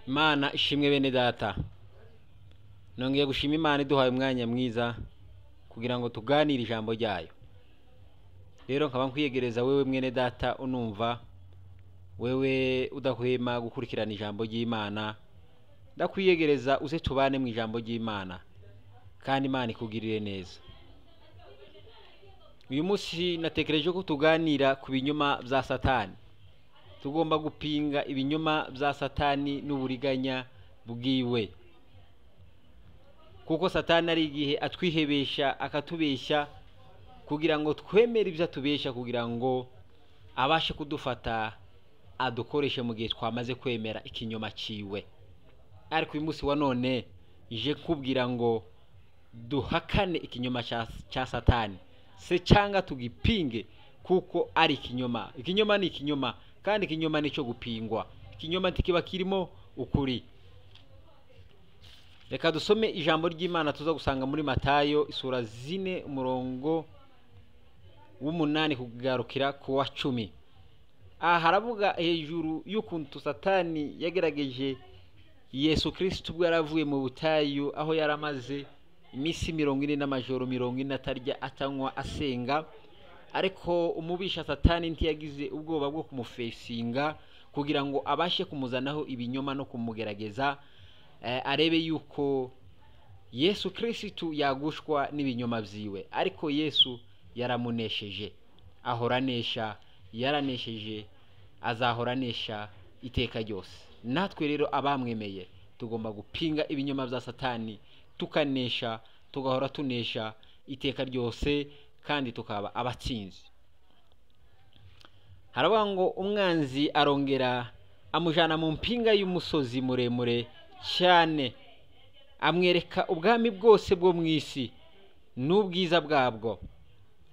Imana ishimwe bene data. Nongeye gushima Imana iduhaye umwanya mwiza kugira ngo tuganire ijambo ryayo. Rero nkaba nkwiyegereza wewe mwene data unumva, wewe udahwema gukurikirana ijambo ry'Imana, ndakwiyegereza uze tubane mu ijambo ry'Imana kandi Imana ikugirire neza. Uyu munsi natekereje ko tuganira ku binyoma bya Satani. Tugomba gupinga ibinyoma bya Satani n'uburiganya bwiwe, kuko Satani ari igihe atwihebesha akatubesha kugira ngo twemere ibyo atubesha, kugira ngo abashe kudufata adukoreshe mu gihe twamaze kwemera ikinyoma ciwe. Ariko uyu munsi wa none ije kubwira ngo duhakane ikinyoma cya Satani se cyangwa tugipinge, kuko ari ikinyoma. Ikinyoma ni ikinyoma kandi ikinyoma nico gupingwa. Ikinyoma ntikiba kirimo ukuri. Reka dusome ijambo ry'Imana tuza gusanga muri Matayo isura 4 umurongo w'8 kugarukira ku wa 10. Haravuga hejuru y'ukuntu Satani yagerageje Yesu Kristo ubwo yaravuye mu butayu, aho yaramaze imisi 40 n'amajoro 40 atarya atanywa asenga. Ariko umubisha Satani ntiyagize ubwoba bwo kumufesinga kugira ngo abashe kumuzanaho ibinyoma no kumugerageza, arebe yuko Yesu Kristo yagushwa n'ibinyoma vyiwe. Ariko Yesu yaramunesheje, ahoranesha, yaranesheje, azahoranesha iteka ryose. Natwe rero abamwemeye tugomba gupinga ibinyoma vya Satani, tukanesha, tugahora tunesha iteka ryose kandi tukaba abatsinzi. Haravuga ngo umwanzi arongera amujana mu mpinga y'umusozi muremure cyane, amwereka ubwami bwose bwo mw'isi n'ubwiza bwabwo.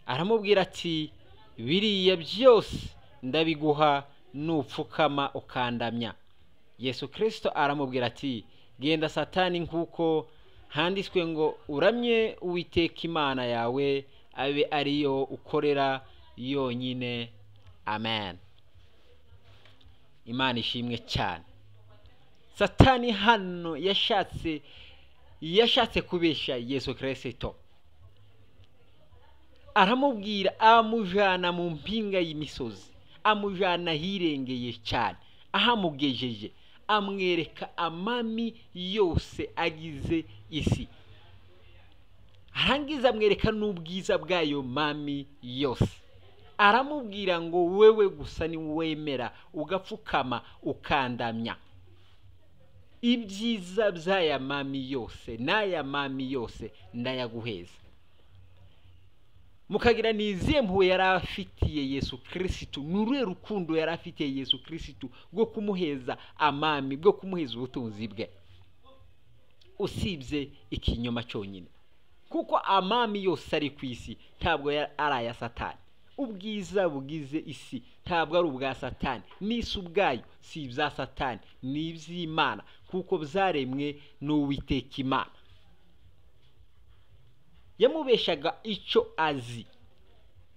Aramubwira ati, biriya byose ndabiguha nupfukama ukandamya. Yesu Kristo aramubwira ati, genda Satani, nkuko handitswe ngo uramye Uwiteka Imana yawe, abe ariyo ukorera yonyine. Amen. Imana ishimwe cyane. Satani hano yashatse kubesha Yesu Kristo. Aramubwira, amujana mu mpinga y'imisozi, amujana hirengeye cyane, ahamugejeje amwereka amami yose agize isi. Arangiza amwereka n'ubwiza bwayo mami yose. Aramubwira ngo wewe gusa ni wemera ugapfukama ukandamya, ibyiza by'aya mami yose n'aya mami yose ndayaguheza. Mukagira niziye mpuwe yarafitiye Yesu Kristo, nurwe rukundo yarafitiye Yesu Kristo bwo kumuheza amami, bwo kumuheza ubutunzi bwe, usibye ikinyoma cyonyine. Kuko amami yose ari ku isi ntabwo ari aya Satani. Ubwiza bugize isi ntabwo ari ubwa Satani, n'isi ubwayo si ibya Satani, ni iby'Imana, kuko byaremwe n'Uwiteka Imana. Yamubeshaga icyo azi.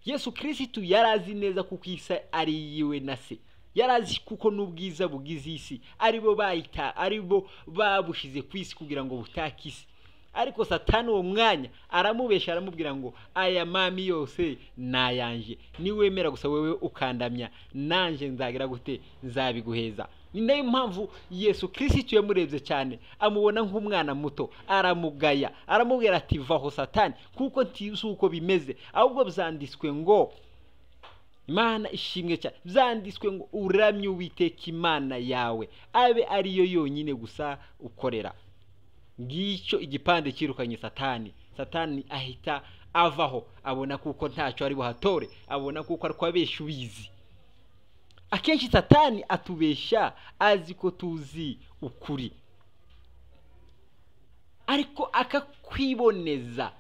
Yesu Kristo yarazi neza kuko isi ari yiwe na se. Yarazi kuko n'ubwiza bugize isi aribo babushize ku isi kugira ngo butake isi. Ariko Satani uwo mwanya aramubesha, aramubwira ngo aya mami yose nayanje, niwemera gusa wewe ukandamya, nanje nzagira gute, nzabiguheza. Ni nayo mpamvu Yesu Kristo yamurebye cyane, amubona nk'umwana muto, aramugaya, aramubwira ati, vaho Satani, kuko ntizi uko bimeze, ahubwo byanditswe ngo, Imana ishimwe cyane, byanditswe ngo uramye Uwiteka Imana yawe, abe ariyo yonyine gusa ukorera. Ngicyo igipande kirukanye Satani. Satani ahita avaho, abona kuko ntacyo ari buhatore, abona kuko ari kwabesha ubizi. Akenshi Satani atubesha azi ko tuzi ukuri, ariko akakwiboneza,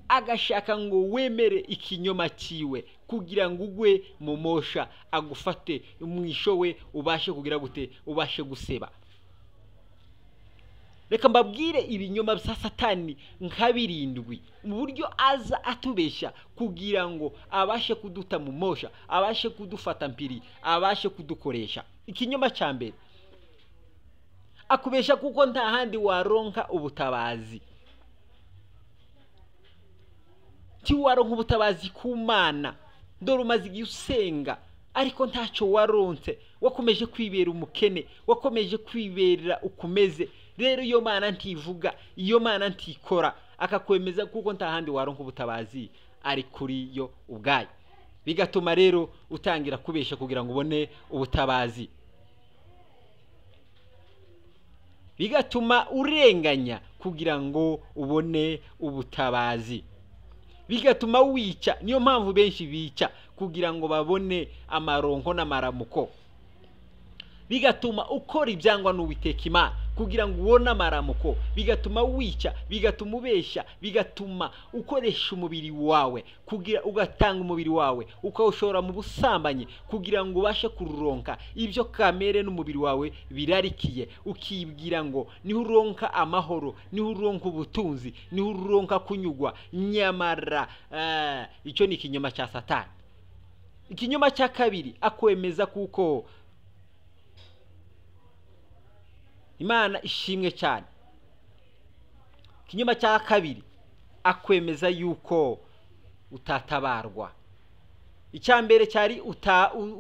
agashaka ngo wemere ikinyoma ciwe kugira ngo ugwe mu mosha, agufate umwishowe, ubashe kugira gute, ubashe guseba. Reka mbabwire ibinyoma bya Satani nka 7 mu buryo aza atubesha kugira ngo abashe kuduta mu mosha, abashe kudufata mpiri, abashe kudukoresha. Ikinyoma cya mbere, akubesha kuko nta handi waronka ubutabazi, waronka ubutabazi ku Mana. Dore umaze igihe usenga ariko ntacyo waronse, wakomeje kwibera umukene, wakomeje kwibera ukumeze. Rero iyo Mana ntivuga, iyo Mana ntikora, akakwemeza kuko nta handi waronka ubutabazi ari kuri yo ubwayo. Bigatuma rero utangira kubesha kugira ngo ubone ubutabazi, bigatuma urenganya kugira ngo ubone ubutabazi, bigatuma wica. Niyo mpamvu benshi bica kugira ngo babone amaronko n'amaramuko, bigatuma ukora ibyangwa n'Uwiteka Imana kugira ngo ubone amaramuko, bigatuma wica, bigatuma ubesha, bigatuma ukoresha umubiri wawe kugira ugatanga umubiri wawe ukawushora mu busambanyi kugira ngo ubashe kururonka ibyo kamere n'umubiri wawe birarikiye. Ukibwira ngo niho uronka amahoro, niho uronka ubutunzi, niho uronka kunyugwa. Nyamara icyo ni ikinyoma cya Satani. Ikinyoma cya kabiri, akwemeza kuko Imana ishimwe cyane. Ikinyoma cya kabiri, akwemeza yuko utatabarwa. Icyambere cyari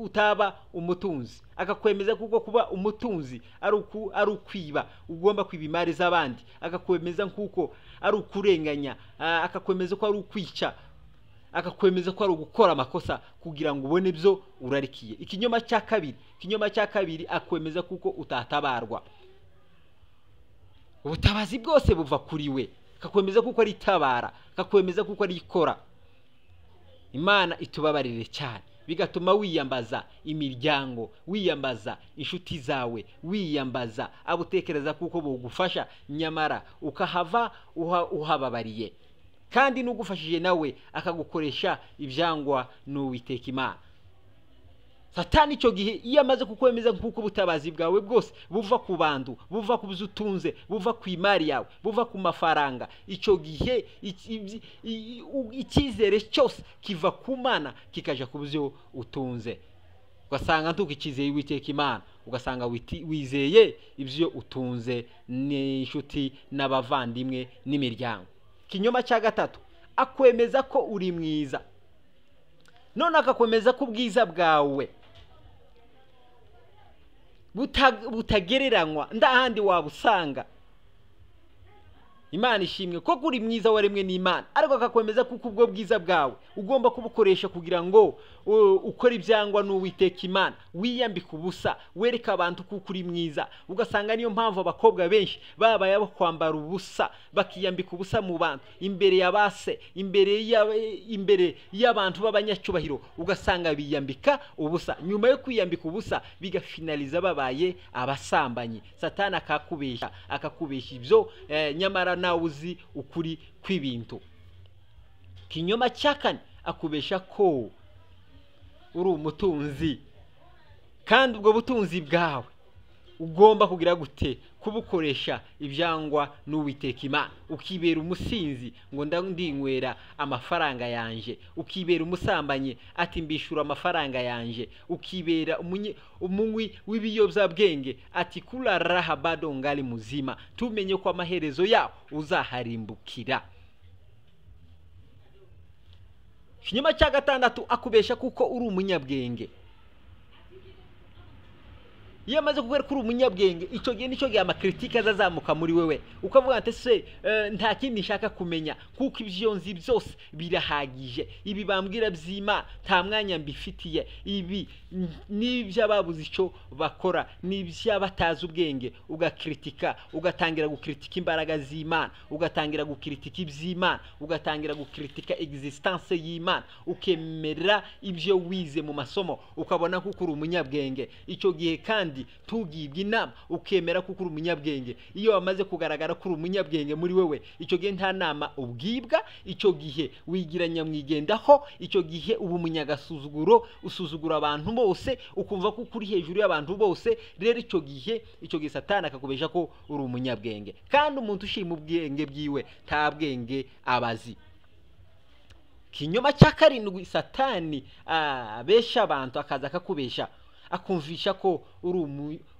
utaba umutunzi, akakwemeza kuko kuba umutunzi ari ukwiba, ugomba kwiba imari z'abandi. Akakwemeza kuko ari ukurenganya, akakwemeza ko ari ukwica, akakwemeza ko ari ugukora amakosa kugira ngo ubone ibyo urarikiye. Ikinyoma cya kabiri, akwemeza kuko utatabarwa. Ubutabazi bwose buva kuri we, akakwemeza kuko ari itabara, akakwemeza kuko ari ikora. Imana itubabarire cyane, bigatuma wiyambaza imiryango, wiyambaza inshuti zawe, wiyambaza abutekereza kuko bugufasha, nyamara ukahava uhababariye. Kandi n'ugufashije nawe akagukoresha ibyangwa n'Uwiteka Imana. Satani icyo gihe iyo amaze kukwemeza kuko ubutabazi bwawe bwose buva ku bantu, buva ku byo utunze, buva ku imari yawe, buva ku mafaranga, icyo gihe icyizere cyose kiva ku Mana kikaja ku byo utunze. Ugasanga ntuko icyizeye Uwiteka Imana, ugasanga wizeye ibyo utunze n'inshuti n'abavandimwe n'imiryango. Ikinyoma cya gatatu, akwemeza ko uri mwiza, none akakwemeza ko ubwiza bwawe butagereranywa, ndahandi wabusanga. Imana ishimwe ko uri mwiza waremwe n'Imana, ariko akakwemeza kuko ubwo bwiza bwawe ugomba kubukoresha kugira ngo ukore ibyangwa n'Uwiteka Imana, wiyambika ubusa, wereka abantu kuko uri mwiza. Ugasanga niyo mpamvu abakobwa benshi babaye abo kwambara ubusa, bakiyambika ubusa mu bantu, imbere y'abase, imbere y'abantu b'abanyacyubahiro. Ugasanga biyambika ubusa, nyuma yo kwiyambika ubusa bigafinaliza babaye abasambanyi. Satani akakubesha ibyo, nyamara nawe uzi ukuri kw'ibintu. Ikinyoma cya kane, akubesha ko uri umutunzi, kandi ubwo butunzi bwawe ugomba kugira gute? Kubukoresha ibyangwa n'Uwiteka Imana. Ukibera umusinzi ngo ndinywera amafaranga yanje, ukibera umusambanyi ati mbishura amafaranga yanje, ukibera umunywi w'ibiyobyabwenge ati kula raha bado ngali muzima. Tumenye ko amaherezo yawo uzaharimbukira. Ikinyoma cya gatandatu, akubesha kuko uri umunyabwenge. Iyo amaze kugera kuri umunyabwenge, icyo gihe nicyo gihe amakritika azazamuka muri wewe, ukavuga ati se nta kindi nshaka kumenya kuko ibyo nzi byose birahagije, ibi bambwira by'Imana nta mwanya mbifitiye, ibi n'iby'ababuze icyo bakora, n'iby'abatazi ubwenge. Ugakritika, ugatangira gukritika imbaraga z'Imana, ugatangira gukritika iby'Imana, ugatangira gukritika existence y'Imana, ukemera ibyo wize mu masomo, ukabona kuko uri umunyabwenge. Icyo gihe kandi tugibwa inama ukemera kuko uri umunyabwenge. Iyo wamaze kugaragara ko uri umunyabwenge muri wewe, icyo gihe nta nama ubwibwa, icyo gihe wigira nyamwigendaho, icyo gihe uba umunyagasuzuguro, usuzugura abantu bose, ukumva ko uri hejuru y'abantu bose. Rero icyo gihe Satani akakubesha ko uri umunyabwenge, kandi umuntu ushima ubwenge bwiwe nta bwenge abazi. Ikinyoma cya karindwi, Satani abesha abantu, akaza akakubesha akumvisha ko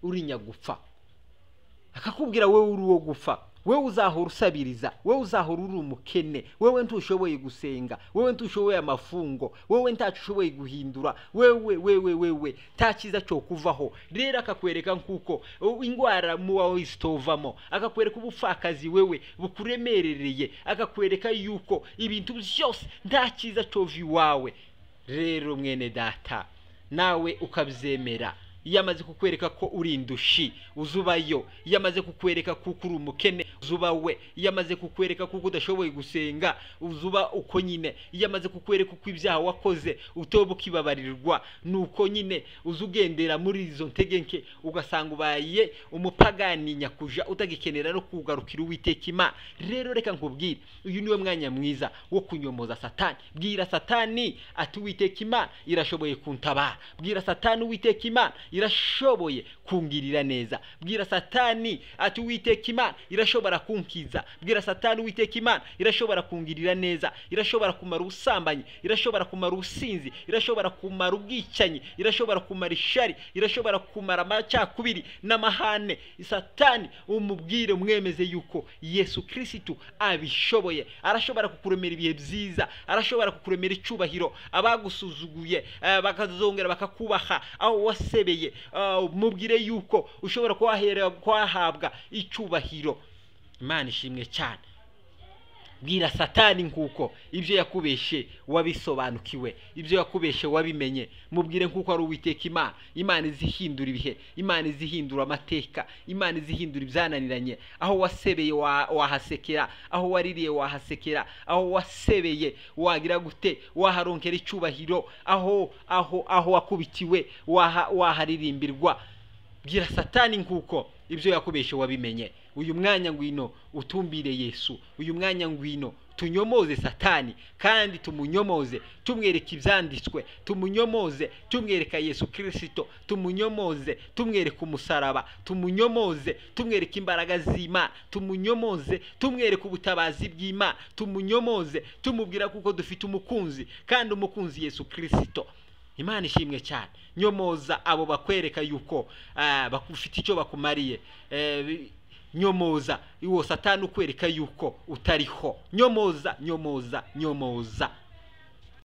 uri nyagupfa. akakubwira wewe uri uwo gupfa, wewe uzahora usabiriza, wewe uzahora uri umukene, wewe ntushoboye gusenga, wewe ntushoboye amafungo, wewe ntashoboye guhindura, wewe takiza cyo kuvaho. Rero akakwereka nkuko ingwara muwawe isitovamo, akakwereka ubupfakazi wewe bukuremerereye, akakwereka yuko ibintu byose ntakiza cyo viwawe. Rero mwene data, nawe ukabyemera. Yamaze kukwereka ko uri indushi, uzubayo. Yamaze kukwereka kuko uri umukene, uzubawe. Yamaze kukwereka kuko udashoboye gusenga, uzuba uko nyine. Yamaze kukwereka uko ibyaha wakoze utoba ukibabarirwa, nuko nyine uzugendera muri izo ntegenke, ugasanga ubaye umupagani nyakuja, utagikenera no kugarukira Uwiteka Imana. Rero reka nkubwire, uyu niwe mwanya mwiza wo kunyomoza Satani. Bwira Satani ati Uwiteka Imana irashoboye kuntabara. Bwira Satani Uwiteka Imana irashoboye kungirira neza. Bwira Satani ati Uwiteka Imana irashobora kunkiza. Bwira Satani Uwiteka Imana irashobora kungirira neza, irashobora kumara ubusambanyi, irashobora kumara ubusinzi, irashobora kumara ubwicanyi, irashobora kumara ishari, irashobora kumara amacakubiri n'amahane. Satani umubwire, umwemeze yuko Yesu Kristo abishoboye. Arashobora kukuremera ibihe byiza, arashobora kukuremera icubahiro. Abagusuzuguye bakazongera bakakubaha aho wasebeye. Mubwire yuko ushobora kwahabwa icubahiro. Imana ishimwe cyane. Bwira Satani nkuko ibyo yakubeshe wabisobanukiwe, ibyo yakubeshe wabimenye. Mubwire nkuko ari Uwiteka Imana. Imana izihindura ibihe, Imana izihindura amateka, Imana izihindura ibyananiranye. Aho wasebeye wahasekera, aho waririye wahasekera, aho wasebeye wagira gute waharonkera icubahiro, aho wakubitiwe waharirimbirwa. Bwira Satani nkuko ibyo yakubeshe wabimenye. Uyu mwanya ngwino utumbire Yesu, uyu mwanya ngwino tunyomoze Satani, kandi tumunyomoze tumwereka ibyanditswe, tumunyomoze tumwereka Yesu Kristo, tumunyomoze tumwereka umusaraba, tumunyomoze tumwereka imbaraga z'Imana, tumunyomoze tumwereka ubutabazi bw'Imana, tumunyomoze tumubwira kuko dufite umukunzi, kandi umukunzi Yesu Kristo. Imana ishimwe cyane. Nyomoza abo bakwereka yuko bakufite icyo bakumariye. Nyomoza iwo Satani ukwereka yuko utariho. Nyomoza.